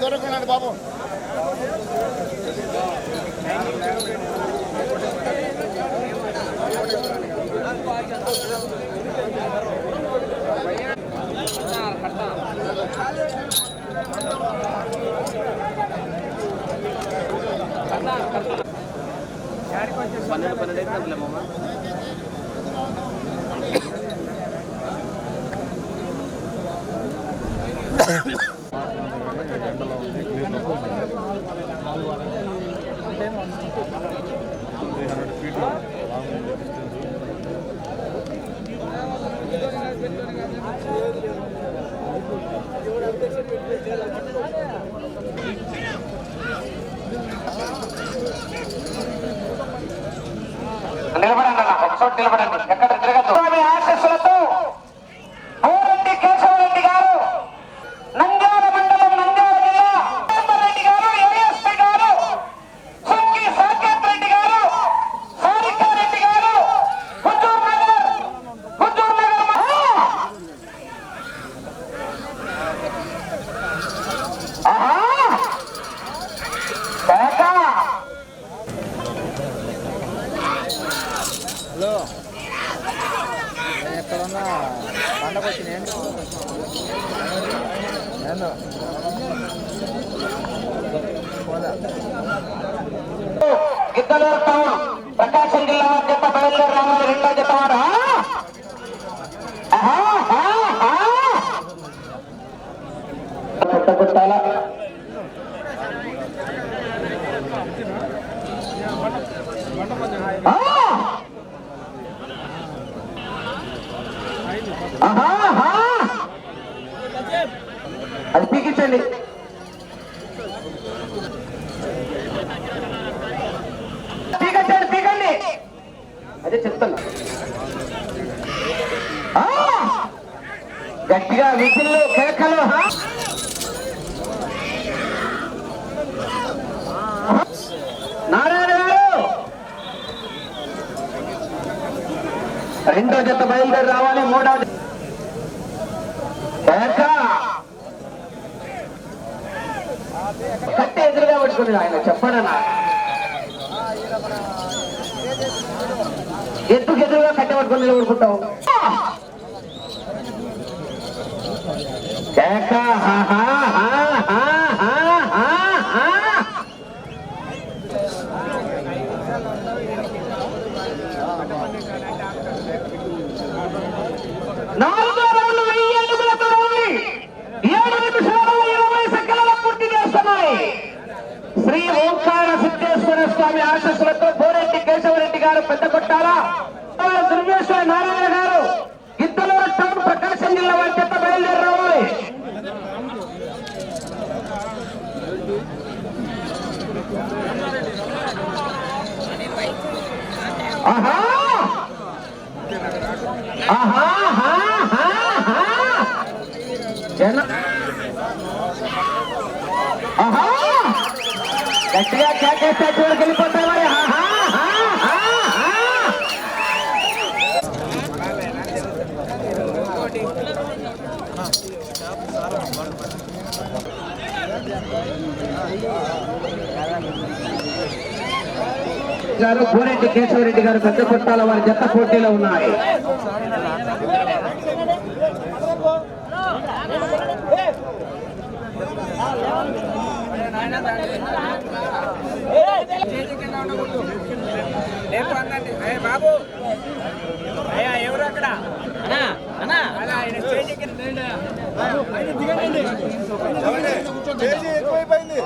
దొరకనండి బాబు. పన్నెండు అయితే మామ నిలబడండి అన్న, ఒక చోట నిలబడండి, ఎక్కడ తిరగద్దు. ఆశీస్సులతో పోరెడ్డి కేశవరెడ్డి గారు, నంద్యాల మండలం, నంద్యాల జిల్లా, రెడ్డి గారు, ఏఎస్పీ గారు, సుంకి సాకేత్ రెడ్డి గారు, సారికారెడ్డి గారు, హుజూర్ నగర్ హలో నేను ఎక్కడున్నా పండగ వచ్చి నేను గిద్దలూరు టౌన్ ప్రకాశం జిల్లా జత బయలుదేరి రావాలి. రెండో జత వారు పుట్టగుట్టాల అది పీకించండి. పీకండి పీకండి, అదే చెప్తున్నా. గట్టిగా విజిల్లు కేకలు. నారాయణ గారు రెండో జత బయలుదేరి రావాలి. మూడవ కట్టె ఎదురుగా పట్టుకుని ఆయన చెప్పడనా, ఎత్తుకు ఎదురుగా కట్టె పట్టుకుని నిలబడుకుంటావు. నాలుగో రౌండ్ 1000 అడుగులతో 7 నిమిషాలు 20 సెకండ్ల పూర్తి చేస్తున్నాయి. శ్రీ ఓంకార సిద్ధేశ్వర స్వామి ఆశీస్సులతో పోరెడ్డి కేశవరెడ్డి గారు పెద్ద కొట్టాల, దుర్వేశ్వర నారాయణ గారు గిద్దలూరు టౌన్ ప్రకాశం జిల్లా వారి చేత బయలుదేరి రావాలి. గట్టిగా కేకేస్తే చూడకి వెళ్ళిపోతాయి. గారు పోరెడ్డి కేశవరెడ్డి గారు పెద్ద కొట్టాల వారి జత పోటీలో ఉన్నాయి. బాబు ఎవరు అక్కడ ఎక్కువైపోయింది.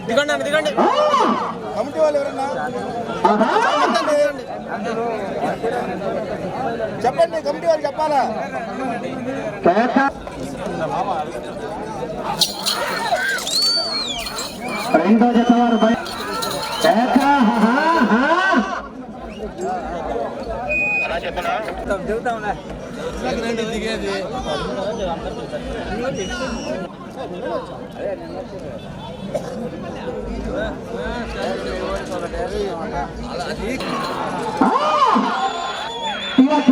దిగండి దిగండి, కమిటీ వాళ్ళు ఎవరన్నా చెప్పండి, కమిటీ వాళ్ళు చెప్పాలా. రెండో జత వారు దిగుతాంలే దిగేది. ఇవాళ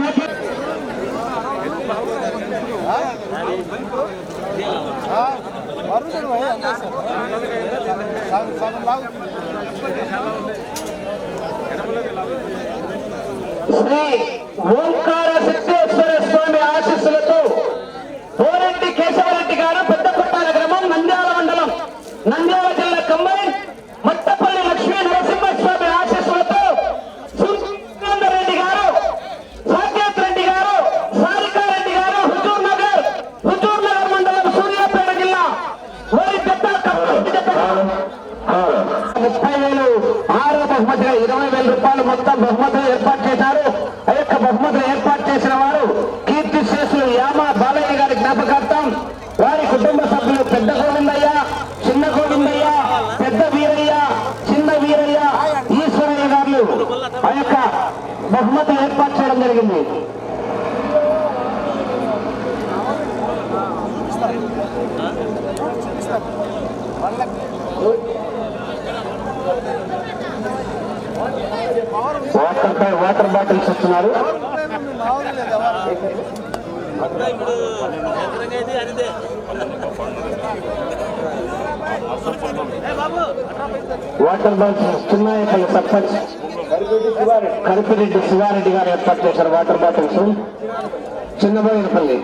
శ్రీ ఓంకార సిద్ధేశ్వర స్వామి ఆశీస్సులతో పోరెడ్డి కేశవరెడ్డి గారు పెద్దపట్టాల గ్రామం నంద్యాల మండలం నంద్యాల జిల్లా కంబైన్ మట్టపల్లి లక్ష్మీ నరసింహస్వామి ఆశీస్సులతో సురేందర్ రెడ్డి గారు సాకేత్ రెడ్డి గారు సారికారెడ్డి గారు హుజూర్ నగర్ మండలం సూర్యాపేట జిల్లా వారి పెద్ద 30,000 ఆరో బహుమతిగా 20,000 రూపాయలు మొత్తం బహుమతులు ఏర్పాటు చేశారు. ఆ యొక్క బహుమతులు ఏర్పాటు చేసిన వారు కీర్తి శేషులు యామ బాలయ్య గారి జ్ఞాపకార్థం వారి కుటుంబ సభ్యులు పెద్ద గోవిందయ్య, చిన్న గోవిందయ్య, పెద్ద వీరయ్య, చిన్న వీరయ్య, ఈశ్వరయ్య గారు ఆ యొక్క బహుమతులు ఏర్పాటు చేయడం జరిగింది. వాటర్ బాటిల్స్ ఇస్తున్నారు. వాటర్ బాటిల్స్ చిన్నాయపల్లి సర్పంచ్ కరిపిరెడ్డి శివారెడ్డి గారు ఏర్పాటు చేశారు. Water bottles Chinnaboinapalli